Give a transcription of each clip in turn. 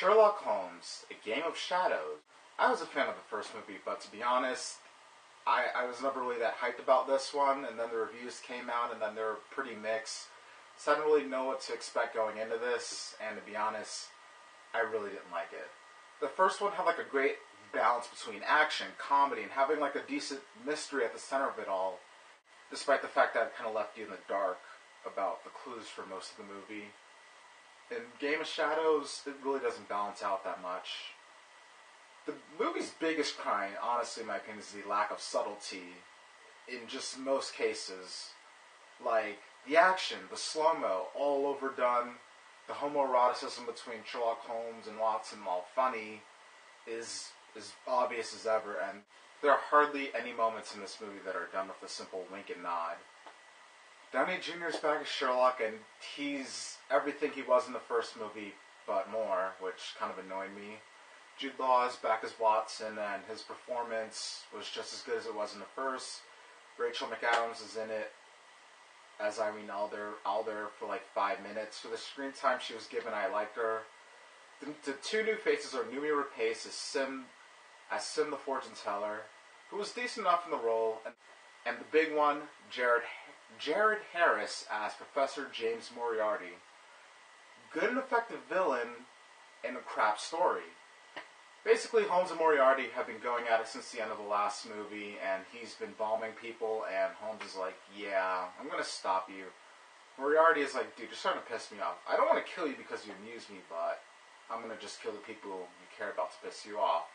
Sherlock Holmes, A Game of Shadows. I was a fan of the first movie, but to be honest, I was never really that hyped about this one, and then the reviews came out, and then they were pretty mixed. So I didn't really know what to expect going into this, and to be honest, I really didn't like it. The first one had like a great balance between action, comedy, and having like a decent mystery at the center of it all, despite the fact that it kind of left you in the dark about the clues for most of the movie. In Game of Shadows, it really doesn't balance out that much. The movie's biggest crime, honestly, in my opinion, is the lack of subtlety in just most cases. Like, the action, the slow-mo, all overdone, the homoeroticism between Sherlock Holmes and Watson, while funny, is as obvious as ever, and there are hardly any moments in this movie that are done with a simple wink and nod. Downey Jr. is back as Sherlock, and he's everything he was in the first movie, but more, which kind of annoyed me. Jude Law is back as Watson, and his performance was just as good as it was in the first. Rachel McAdams is in it as Irene Alder for like 5 minutes. For the screen time she was given, I liked her. The two new faces are Noomi Rapace as Sim the Fortune Teller, who was decent enough in the role, and the big one, Jared Harris as Professor James Moriarty. Good and effective villain in a crap story. Basically, Holmes and Moriarty have been going at it since the end of the last movie, and he's been bombing people, and Holmes is like, yeah, I'm going to stop you. Moriarty is like, dude, you're starting to piss me off. I don't want to kill you because you amuse me, but I'm going to just kill the people you care about to piss you off.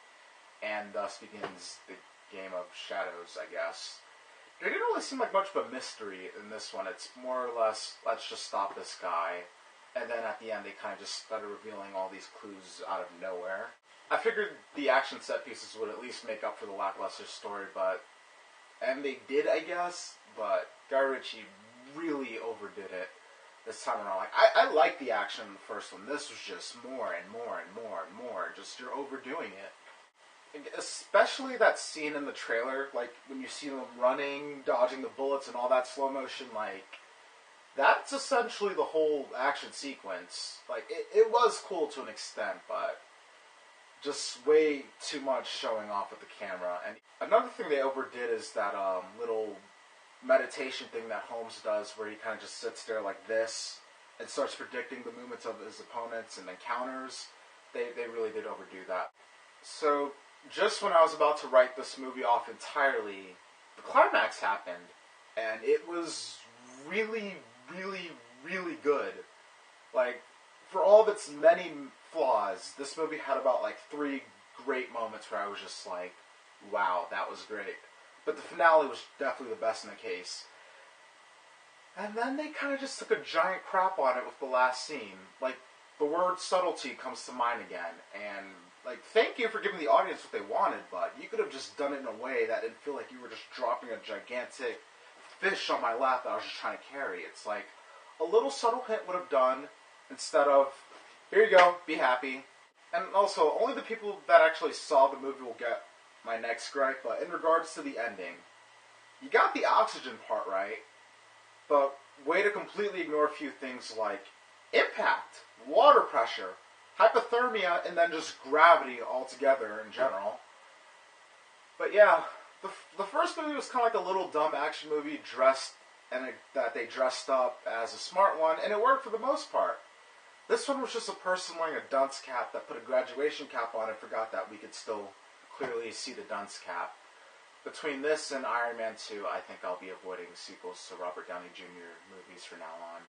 And thus begins the Game of Shadows, I guess. There didn't really seem like much of a mystery in this one. It's more or less, let's just stop this guy. And then at the end, they kind of just started revealing all these clues out of nowhere. I figured the action set pieces would at least make up for the lackluster story, and they did, I guess, but Guy Ritchie really overdid it this time around. Like, I liked the action in the first one. This was just more and more and more and more. Just, you're overdoing it. Especially that scene in the trailer, like, when you see them running, dodging the bullets and all that slow motion, like, that's essentially the whole action sequence. Like, it was cool to an extent, but just way too much showing off with the camera. And another thing they overdid is that little meditation thing that Holmes does, where he kind of just sits there like this and starts predicting the movements of his opponents and encounters. They really did overdo that. So, just when I was about to write this movie off entirely, the climax happened, and it was really, really, really good. Like, for all of its many flaws, this movie had about like 3 great moments where I was just like, wow, that was great. But the finale was definitely the best in the case. And then they kind of just took a giant crap on it with the last scene. Like, the word subtlety comes to mind again, and like, thank you for giving the audience what they wanted, but you could have just done it in a way that didn't feel like you were just dropping a gigantic fish on my lap that I was just trying to carry. It's like, a little subtle hint would have done, instead of, here you go, be happy. And also, only the people that actually saw the movie will get my next gripe, but in regards to the ending, you got the oxygen part right, but way to completely ignore a few things like impact, water pressure, hypothermia, and then just gravity altogether in general. But yeah, the first movie was kind of like a little dumb action movie that they dressed up as a smart one, and it worked for the most part. This one was just a person wearing a dunce cap that put a graduation cap on and forgot that we could still clearly see the dunce cap. Between this and Iron Man 2, I think I'll be avoiding sequels to Robert Downey Jr. movies from now on.